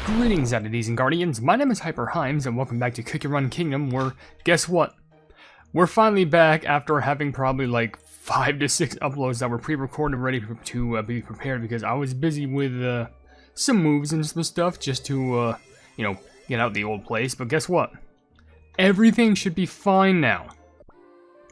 Greetings, Entities and Guardians. My name is HyperHimes, and welcome back to Cookie Run Kingdom, where, guess what? We're finally back after having probably like 5 to 6 uploads that were pre-recorded, ready to be prepared, because I was busy with some moves and some stuff just to, get out the old place. But guess what? Everything should be fine now.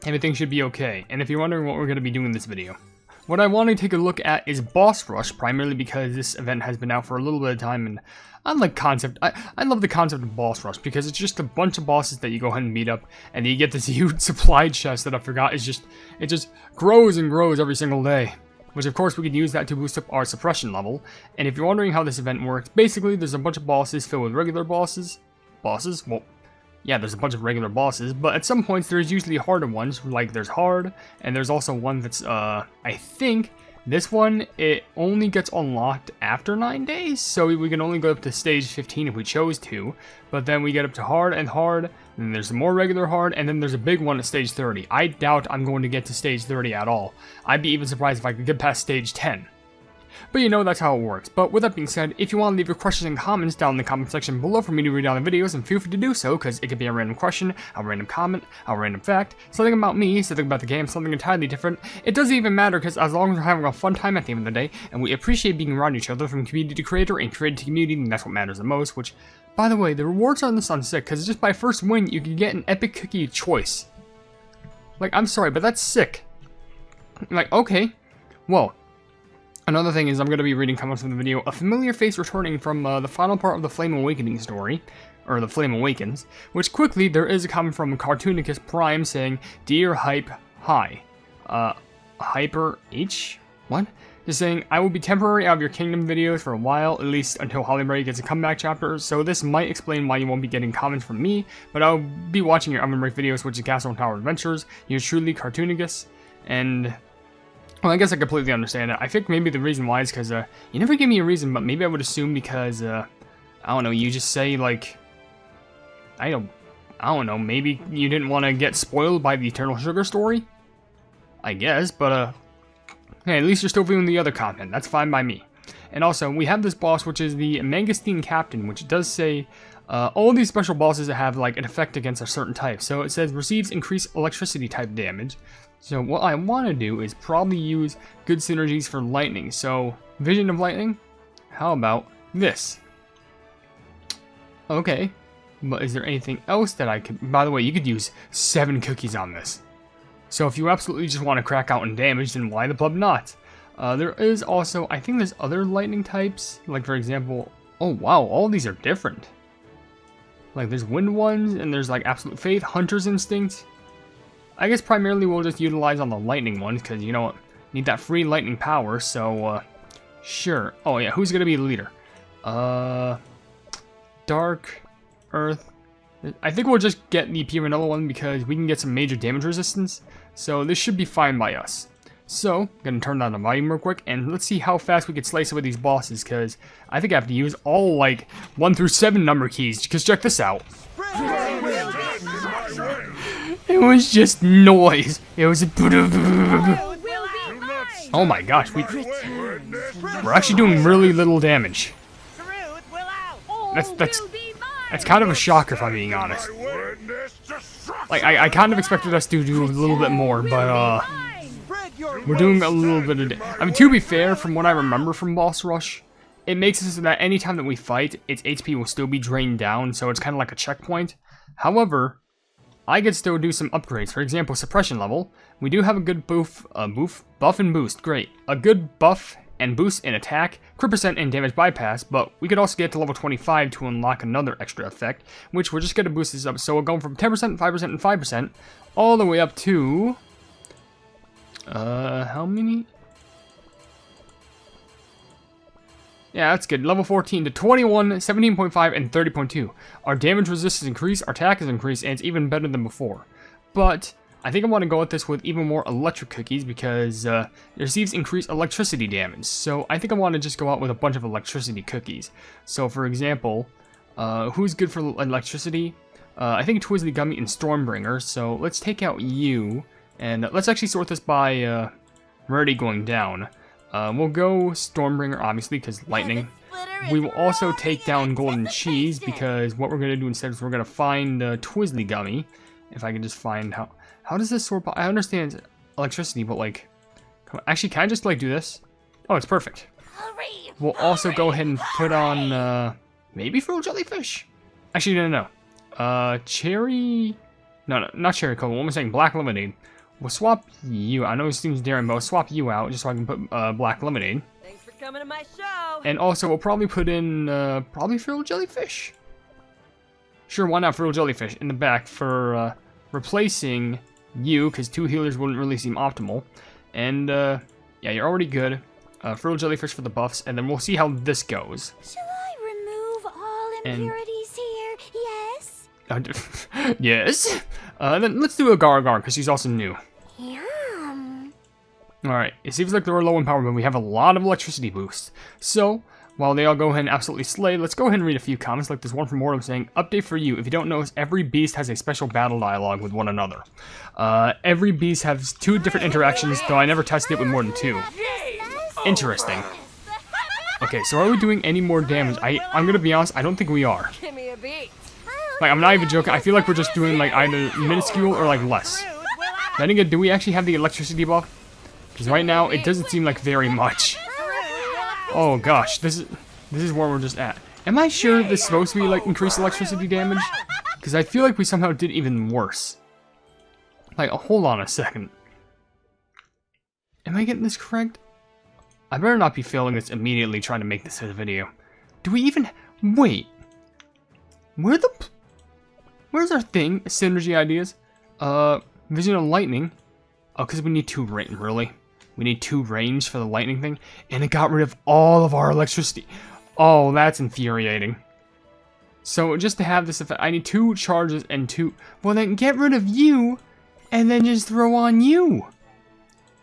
Everything should be okay. And if you're wondering what we're going to be doing in this video, what I want to take a look at is Boss Rush, primarily because this event has been out for a little bit of time, and I like concept. I love the concept of Boss Rush because it's just a bunch of bosses that you go ahead and meet up, and you get this huge supply chest that I forgot is it just grows and grows every single day. Which of course we could use that to boost up our suppression level. And if you're wondering how this event works, basically there's a bunch of bosses filled with regular bosses. Well, yeah, there's a bunch of regular bosses, but at some points there's usually harder ones, like there's hard, and there's also one that's, I think, this one, it only gets unlocked after 9 days, so we can only go up to stage 15 if we chose to, but then we get up to hard, and then there's a more regular hard, and then there's a big one at stage 30. I doubt I'm going to get to stage 30 at all. I'd be even surprised if I could get past stage 10. But you know, that's how it works. But with that being said, if you want to leave your questions and comments down in the comment section below for me to read down the videos, and feel free to do so, because it could be a random question, a random comment, a random fact, something about me, something about the game, something entirely different. It doesn't even matter, because as long as we're having a fun time at the end of the day, and we appreciate being around each other from community to creator and creator to community, and that's what matters the most. Which, by the way, the rewards on this are sick, because just by first win, you can get an epic cookie choice. Like, I'm sorry, but that's sick. Like, okay, well. Another thing is I'm going to be reading comments from the video. A familiar face returning from the final part of the Flame Awakening story, or the Flame Awakens, which quickly there is a comment from Cartoonicus Prime saying, "Dear Hype, hi. Hyper H? What? Just saying, I will be temporary out of your Kingdom videos for a while, at least until HyperHimes gets a comeback chapter, so this might explain why you won't be getting comments from me, but I'll be watching your OvenBreak videos, which is Castle and Tower Adventures. Yours truly, Cartoonicus." And well, I guess I completely understand it. I think maybe the reason why is because, you never gave me a reason, but maybe I would assume because, I don't know, you just say, like, I don't know, maybe you didn't want to get spoiled by the Eternal Sugar story? I guess, but, hey, at least you're still viewing the other content. That's fine by me. And also, we have this boss, which is the Mangistine Captain, which does say, all these special bosses have, like, an effect against a certain type. So it says, receives increased electricity type damage. So what I want to do is probably use good synergies for lightning. So, Vision of Lightning? How about this? Okay, but is there anything else that I could... By the way, you could use 7 cookies on this. So if you absolutely just want to crack out in damage, then why the blub not? There is also... I think there's other lightning types. Like, for example... Oh, wow, all these are different. Like, there's wind ones, and there's, like, Absolute Faith, Hunter's Instinct. I guess primarily we'll just utilize on the lightning ones, because, you know what, need that free lightning power, so, sure. Oh, yeah, who's gonna be the leader? Dark, Earth. I think we'll just get the Piranello one, because we can get some major damage resistance, so this should be fine by us. So, gonna turn down the volume real quick, and let's see how fast we can slice with these bosses, because I think I have to use all, like, 1 through 7 number keys, because check this out. It was just noise. It was a... Oh my gosh, we're actually doing really little damage. That's kind of a shocker if I'm being honest. Like, I kind of expected us to do a little bit more, but we're doing a little bit of... I mean, to be fair, from what I remember from Boss Rush, it makes it so that anytime that we fight, its HP will still be drained down, so it's kind of like a checkpoint. However, I could still do some upgrades. For example, suppression level. We do have a good buff and boost. Great. A good buff and boost in attack, crit percent, and damage bypass, but we could also get to level 25 to unlock another extra effect, which we're just going to boost this up. So we're going from 10%, 5%, and 5%, all the way up to... how many? Yeah, that's good. Level 14 to 21, 17.5, and 30.2. Our damage resistance increased, our attack is increased, and it's even better than before. But I think I want to go with this with even more electric cookies because it receives increased electricity damage. So I think I want to just go out with a bunch of electricity cookies. So for example, who's good for electricity? I think Twizzly Gummy and Stormbringer. So let's take out you, and let's actually sort this by rarity going down. We'll go Stormbringer, obviously, because lightning. We will also take down Golden Cheese, because what we're going to do instead is we're going to find Twizzly Gummy. If I can just find how does this sort? I understand electricity, but like, actually, can I just like do this? Oh, it's perfect. We'll also go ahead and put on maybe Fruit Jellyfish. Actually, no. Cherry. No, not cherry cola. What am I saying? Black lemonade. We'll swap you. I know it seems daring, but we'll swap you out just so I can put black lemonade. Thanks for coming to my show. And also, we'll probably put in probably Fruit Jellyfish. Sure, why not Fruit Jellyfish in the back for replacing you, because 2 healers wouldn't really seem optimal. And yeah, you're already good. Fruit Jellyfish for the buffs, and then we'll see how this goes. Shall I remove all impurities here? Yes? Yes. Then let's do a Gar because she's also new. Yum. Alright, it seems like they're low in power, but we have a lot of electricity boosts. So, while they all go ahead and absolutely slay, let's go ahead and read a few comments, like this one from Mortem saying, update for you, if you don't know, every beast has a special battle dialogue with one another. Every beast has 2 different interactions, though I never tested it with more than 2. Interesting. Okay, so are we doing any more damage? I'm gonna be honest, I don't think we are. Give me a beat. Like, I'm not even joking, I feel like we're just doing, like, either minuscule or, like, less. Then again, do we actually have the electricity buff? Because right now, it doesn't seem like very much. Oh gosh, this is where we're just at. Am I sure this is supposed to be, like, increased electricity damage? Because I feel like we somehow did even worse. Like, hold on a second. Am I getting this correct? I better not be failing this immediately trying to make this a video. Do we even... Wait. Where's our thing? Synergy ideas? Vision of lightning. Oh, because we need 2 range, really? We need 2 range for the lightning thing? And it got rid of all of our electricity. Oh, that's infuriating. So, just to have this effect, I need 2 charges and 2... Well, then get rid of you, and then just throw on you.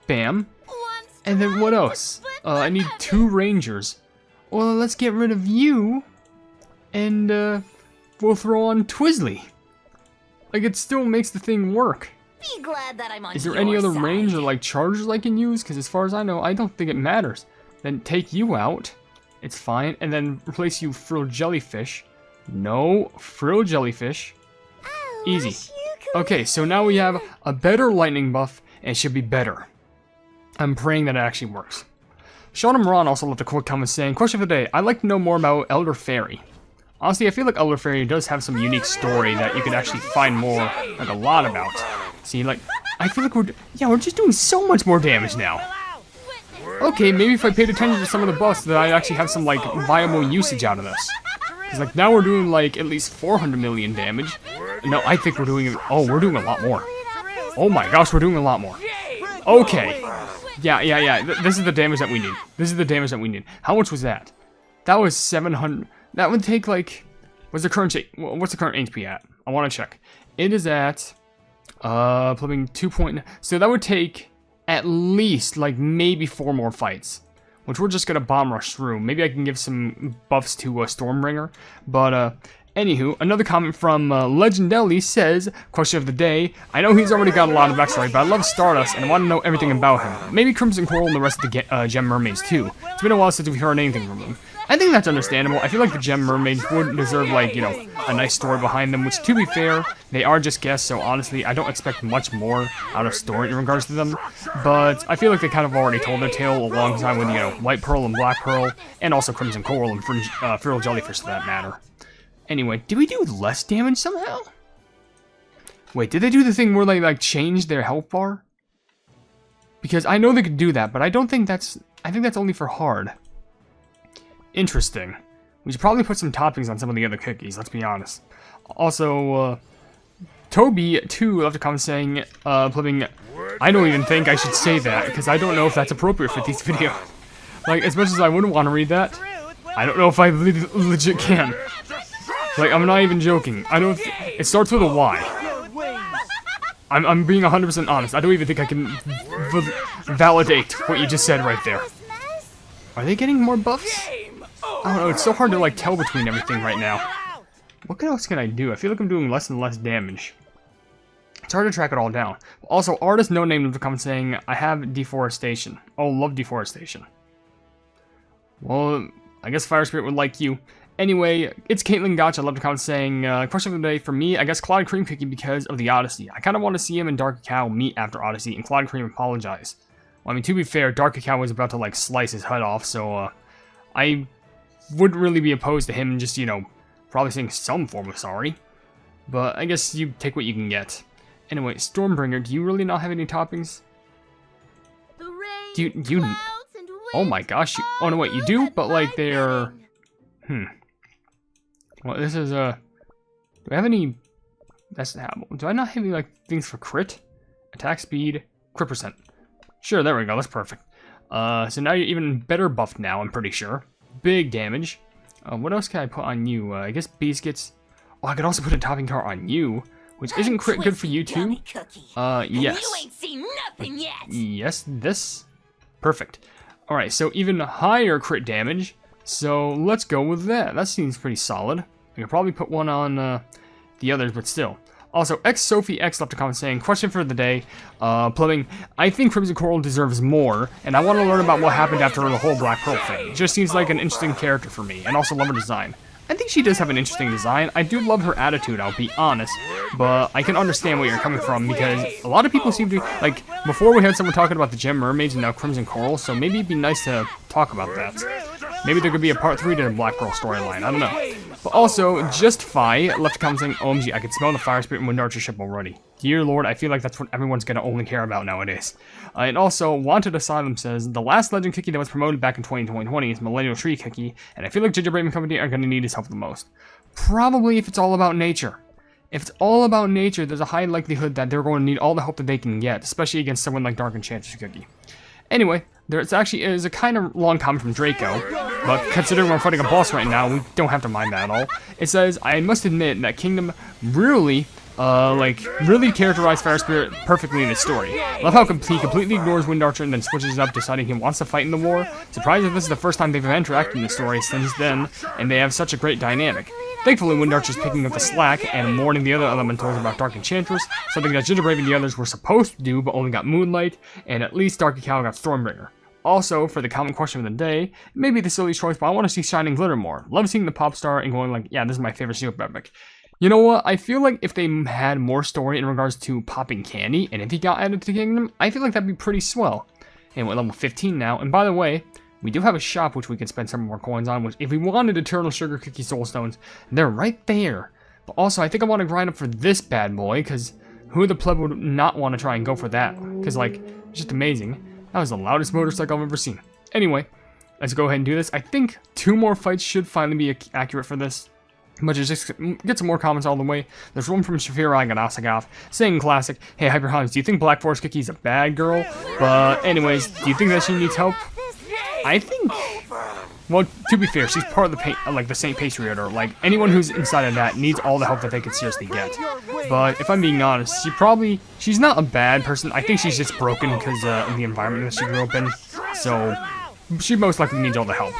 Bam. And then what else? I need 2 rangers. Well, let's get rid of you, and we'll throw on Twizzly. Like, it still makes the thing work. Be glad that I'm on Is there your any other side. range or like charges I can use? Because as far as I know, I don't think it matters. Then take you out. It's fine. And then replace you Frill Jellyfish. No, Frill Jellyfish. I Easy. wish you could- Okay, so now we have a better lightning buff, and it should be better. I'm praying that it actually works. Sean and Ron also left a quick comment saying, question of the day, I'd like to know more about Elder Fairy. Honestly, I feel like Elder Fairy does have some unique story that you could actually find more, like a lot about. See, like, I feel like we're just doing so much more damage now. Okay, maybe if I paid attention to some of the buffs, that I'd actually have some, like, viable usage out of this. Because, like, now we're doing, like, at least 400 million damage. No, I think we're doing, we're doing a lot more. Oh my gosh, we're doing a lot more. Okay. Yeah. This is the damage that we need. This is the damage that we need. How much was that? That was 700. That would take, like, what's the current HP at? I want to check. It is at, flipping 2. So that would take at least, like, maybe 4 more fights, which we're just gonna bomb rush through. Maybe I can give some buffs to Stormbringer, but anywho, another comment from Legendelli says, question of the day, I know he's already got a lot of backstory, but I love Stardust and I want to know everything about him. Maybe Crimson Coral and the rest of the Gem Mermaids too. It's been a while since we've heard anything from them. I think that's understandable. I feel like the Gem Mermaids would deserve, like, you know, a nice story behind them, which, to be fair, they are just guests, so honestly, I don't expect much more out of story in regards to them. But I feel like they kind of already told their tale alongside with, you know, White Pearl and Black Pearl, and also Crimson Coral and Frill Jellyfish for that matter. Anyway, did we do less damage somehow? Wait, did they do the thing where they, like, changed their health bar? Because I know they could do that, but I think that's only for hard. Interesting. We should probably put some toppings on some of the other cookies, let's be honest. Also, Toby, too, left a comment saying, flipping, I don't even think I should say that, because I don't know if that's appropriate for these videos. Like, as much as I wouldn't want to read that, I don't know if I legit can. Like, I'm not even joking. It starts with a Y. I'm being 100% honest. I don't even think I can validate what you just said right there. Are they getting more buffs? I don't know, it's so hard to, like, tell between everything right now. What else can I do? I feel like I'm doing less and less damage. It's hard to track it all down. Also, artist no name left a comment saying, I have deforestation. Oh, love deforestation. Well, I guess Fire Spirit would like you. Anyway, it's Caitlin Gotcha. I love to comment saying, question of the day for me, I guess Cloud Cream Cookie because of the Odyssey. I kind of want to see him and Dark Cow meet after Odyssey, and Cloud Cream apologize. Well, I mean, to be fair, Dark Cow was about to, like, slice his head off, so, I wouldn't really be opposed to him just, you know, probably saying some form of sorry. But I guess you take what you can get. Anyway, Stormbringer, do you really not have any toppings? Do you oh my gosh, oh no wait, you do? But, like, they're... Well, this is, do I have any... That's not... Do I not have any, like, things for crit? Attack speed, crit percent. Sure, there we go, that's perfect. So now you're even better buffed now, I'm pretty sure. Big damage. What else can I put on you? I guess biscuits. Oh, I could also put a topping car on you, which isn't crit good for you too. Yes. You ain't seen nothing yet. Yes, this. Perfect. Alright, so even higher crit damage. So let's go with that. That seems pretty solid. I could probably put one on the others, but still. Also, Sophie X left a comment saying, question for the day, plumbing, I think Crimson Coral deserves more, and I want to learn about what happened after the whole Black Pearl thing. It just seems like an interesting character for me, and also love her design. I think she does have an interesting design. I do love her attitude, I'll be honest, but I can understand where you're coming from, because a lot of people seem to, like, before we had someone talking about the Gem Mermaids and now Crimson Coral, so maybe it'd be nice to talk about that. Maybe there could be a part 3 to the Black Pearl storyline, I don't know. But also, Just Fi left a comment saying, OMG, I can smell the Fire Spirit and Wind Archer ship already. Dear Lord, I feel like that's what everyone's gonna only care about nowadays. And also, Wanted Asylum says, the last Legend cookie that was promoted back in 2020 is Millennial Tree Cookie, and I feel like Gingerbread and Company are gonna need his help the most. Probably if it's all about nature. If it's all about nature, there's a high likelihood that they're going to need all the help that they can get, especially against someone like Dark Enchantress Cookie. Anyway, there actually is a kind of long comment from Draco, but considering we're fighting a boss right now, we don't have to mind that at all. It says, I must admit that Kingdom really characterized Fire Spirit perfectly in his story. Love how he completely ignores Wind Archer and then switches up, deciding he wants to fight in the war. Surprised if this is the first time they've interacted in the story since then, and they have such a great dynamic. Thankfully, Wind Archer's picking up the slack and warning the other elementals about Dark Enchantress, something that Gingerbread and the others were supposed to do but only got Moonlight, and at least Dark Cow got Stormbringer. Also, for the common question of the day, maybe the silly choice, but I want to see Shining Glitter more. Love seeing the pop star and going like, yeah, this is my favorite super epic. You know what, I feel like if they had more story in regards to popping candy, and if he got added to Kingdom, I feel like that'd be pretty swell. And we're level 15 now, and by the way, we do have a shop which we can spend some more coins on, which if we wanted Eternal Sugar Cookie Soul Stones, they're right there. But also, I think I want to grind up for this bad boy, because who the pleb would not want to try and go for that? Because, like, it's just amazing. That was the loudest motorcycle I've ever seen. Anyway, let's go ahead and do this. I think 2 more fights should finally be accurate for this. But just get some more comments all the way. There's one from Shafira Aganasagov saying classic, hey HyperHimes, do you think Black Forest Cookie's a bad girl? But anyways, do you think that she needs help? I think, well, to be fair, she's part of the Saint Pastry Order. Like, anyone who's inside of that needs all the help that they can seriously get. But if I'm being honest, she's not a bad person. I think she's just broken because of the environment that she grew up in. So, she most likely needs all the help.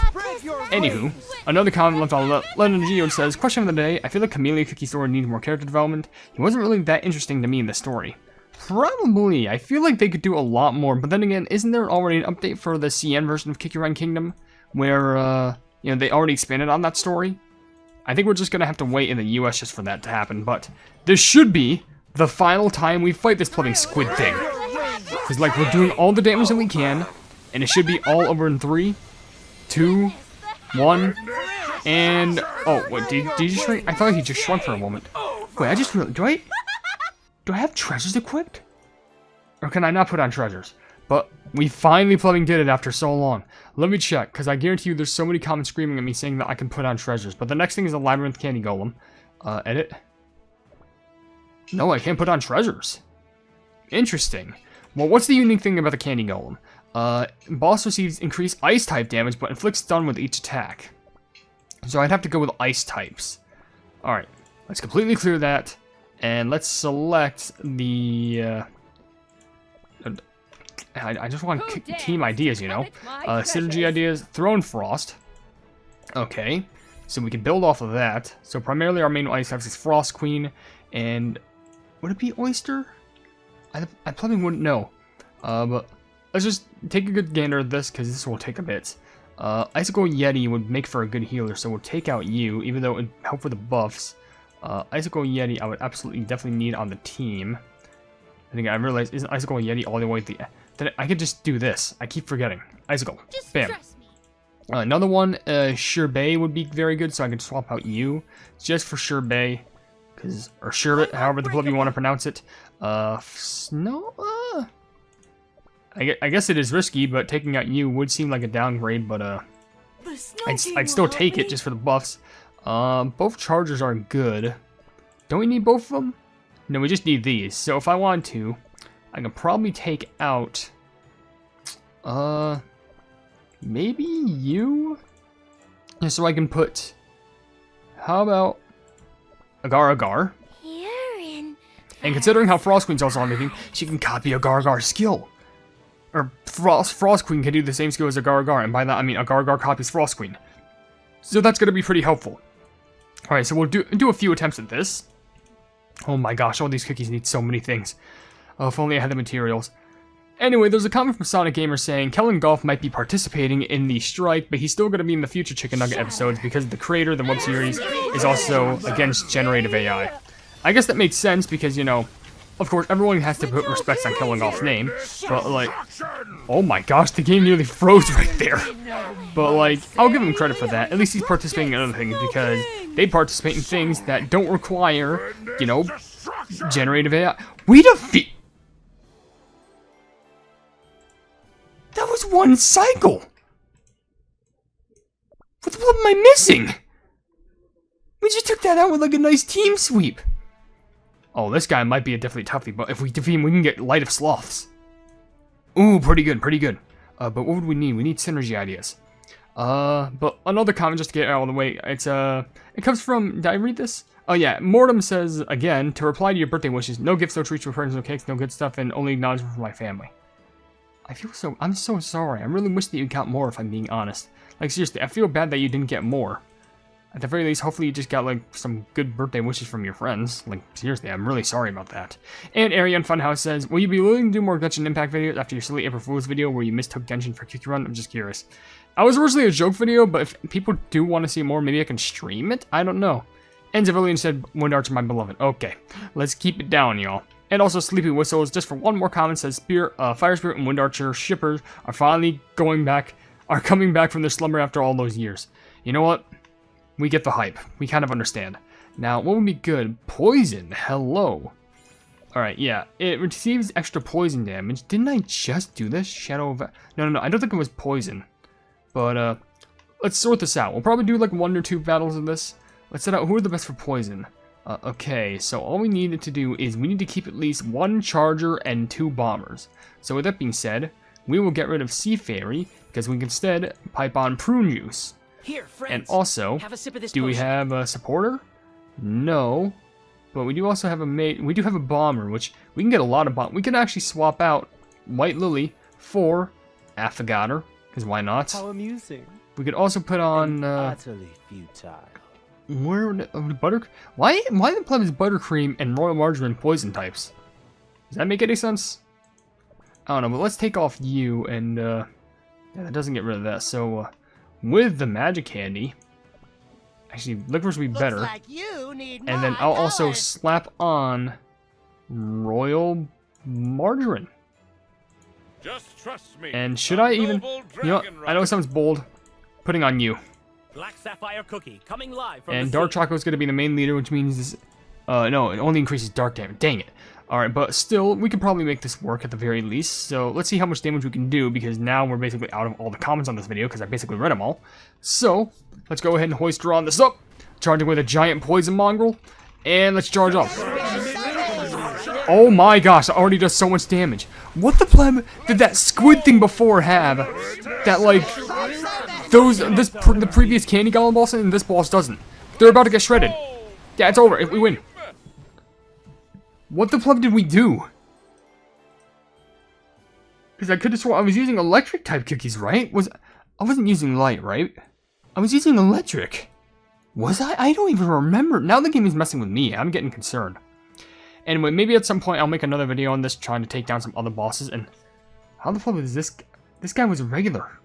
Anywho, another comment left on Lennon Geode says, question of the day, I feel like Camellia Cookie Story needs more character development. He wasn't really that interesting to me in the story. Probably. I feel like they could do a lot more, but then again, isn't there already an update for the CN version of Kick Your Run Kingdom, where, you know, they already expanded on that story? I think we're just gonna have to wait in the US just for that to happen, but this should be the final time we fight this plumbing squid thing. Because, like, we're doing all the damage that we can, and it should be all over in 3, 2, 1, and... Oh, what, did he just shrink? I thought he just shrunk for a moment. Wait, I just really... Do I have treasures equipped? Or can I not put on treasures? But we finally plumbing did it after so long. Let me check, because I guarantee you there's so many comments screaming at me saying that I can put on treasures. But the next thing is a Labyrinth Candy Golem. Edit. No, I can't put on treasures. Interesting. Well, what's the unique thing about the Candy Golem? Boss receives increased ice type damage, but inflicts stun with each attack. So I'd have to go with ice types. Alright, let's completely clear that. And let's select the... I just want team ideas, you know. Synergy ideas, Throne Frost. Okay, so we can build off of that. So primarily our main ice types is Frost Queen, and... Would it be Oyster? I probably wouldn't know. But... Let's just take a good gander at this, because this will take a bit. Icicle Yeti would make for a good healer, so we'll take out you, even though it would help for the buffs. Icicle Yeti I would absolutely definitely need on the team. I think I realized, isn't Icicle Yeti all the way at the end? Then I could just do this. I keep forgetting. Icicle. Just Bam. trust me. Another one, Sherbet would be very good, so I could swap out you just for Sherbet, or Sherbet, however the you want to pronounce it. Snow. I guess it is risky, but taking out you would seem like a downgrade. But I'd still take it just for the buffs. Both chargers are good. Don't we need both of them? No, we just need these. So if I want to, I can probably take out. Maybe you? Just so I can put... How about... Agar. You're in. And considering how Frost Queen's also on the team, she can copy Agar's skill. Or Frost Queen can do the same skill as Agar, and by that I mean Agar copies Frost Queen. So that's going to be pretty helpful. Alright, so we'll do a few attempts at this. Oh my gosh, all these cookies need so many things. Oh, if only I had the materials. Anyway, there's a comment from Sonic Gamer saying Kellen Golf might be participating in the strike, but he's still going to be in the future Chicken Nugget episodes because the creator of the web series is also against generative AI. I guess that makes sense because, you know, of course, everyone has to put respects on Kellen Golf's name, but like, oh my gosh, the game nearly froze right there. But like, I'll give him credit for that. At least he's participating in other things because they participate in things that don't require, you know, generative AI. We defeat... That was one cycle! What the blood am I missing? We just took that out with like a nice team sweep. Oh, this guy might be a definitely toughie, but if we defeat him, we can get Light of Sloths. Ooh, pretty good, pretty good. But what would we need? We need synergy ideas. But another comment just to get it out of the way. It's, it comes from, did I read this? Oh yeah, Mortem says, again, to reply to your birthday wishes, no gifts, no treats, no friends, no cakes, no good stuff, and only acknowledgement from my family. I'm so sorry. I really wish that you got more, if I'm being honest. Like, seriously, I feel bad that you didn't get more. At the very least, hopefully you just got, like, some good birthday wishes from your friends. Like, seriously, I'm really sorry about that. And Ariane Funhouse says, will you be willing to do more Genshin Impact videos after your silly April Fool's video where you mistook Genshin for Cookie Run? I'm just curious. I was originally a joke video, but if people do want to see more, maybe I can stream it? I don't know. And Zavilian said, Wind Archer, my beloved. Okay, let's keep it down, y'all. And also Sleepy Whistles, just for one more comment, says Fire Spirit and Wind Archer shippers are finally coming back from their slumber after all those years. You know what? We get the hype. We kind of understand. Now, what would be good? Poison. Hello. Alright, yeah. It receives extra poison damage. Didn't I just do this? Shadow of... No. I don't think it was poison. But, let's sort this out. We'll probably do, like, 1 or 2 battles of this. Let's set out who are the best for poison. Okay, so all we needed to do is we need to keep at least 1 charger and 2 bombers. So with that being said, we will get rid of Sea Fairy because we can instead pipe on Prune Juice. Here, friends, and also, have a sip of this do we potion. have a supporter? No, but we do also have a mate. We do have a bomber, which we can get a lot of bomb. We can actually swap out White Lily for Affogator, because why not? How amusing. We could also put on Utterly futile. Why the pleb is Buttercream and Royal Margarine poison types? Does that make any sense? I don't know, but let's take off you and yeah, that doesn't get rid of that. So with the magic candy, actually licorice would be better. Like you need And then I'll also slap on Royal Margarine. Just trust me. And should I even, you know what, I know it sounds bold, putting on you. Black Sapphire Cookie coming live from And the Dark sea. Chocolate is going to be the main leader, which means this, no, it only increases dark damage. Dang it. Alright, but still, we could probably make this work at the very least. So let's see how much damage we can do, because now we're basically out of all the comments on this video, because I basically read them all. So, let's go ahead and hoist her on this up. Charging with a giant poison mongrel. And let's charge up. Oh my gosh, that already does so much damage. What the pleb did that squid thing before have? That, like, the previous candy golem boss and this boss doesn't. They're about to get shredded. Yeah, it's over. We win. What the pleb did we do? Because I could have sworn I was using electric type cookies, right? I wasn't using light, right? I was using electric. Was I? I don't even remember. Now the game is messing with me. I'm getting concerned. Anyway, maybe at some point I'll make another video on this trying to take down some other bosses. And how the fuck is this? This guy was a regular.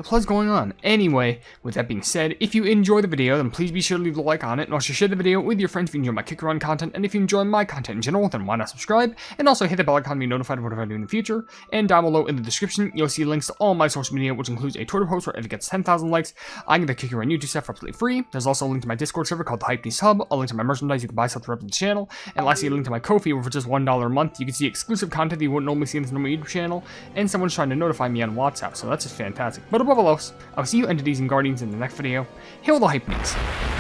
the play's going on. Anyway, with that being said, if you enjoy the video, then please be sure to leave a like on it, and also share the video with your friends if you enjoy my Kick Your Run content, and if you enjoy my content in general, then why not subscribe, and also hit the bell icon to be notified of whatever I do in the future, and down below in the description, you'll see links to all my social media, which includes a Twitter post where if it gets 10,000 likes, I get the Kick Your Run YouTube stuff for absolutely free. There's also a link to my Discord server called the Hypenese Hub, a link to my merchandise you can buy stuff to rep the channel, and lastly a link to my Ko-fi where for just $1 a month you can see exclusive content that you wouldn't normally see in this normal YouTube channel, and someone's trying to notify me on WhatsApp, so that's just fantastic. But above all else, I'll see you entities and guardians in the next video. Hail the Hypenese!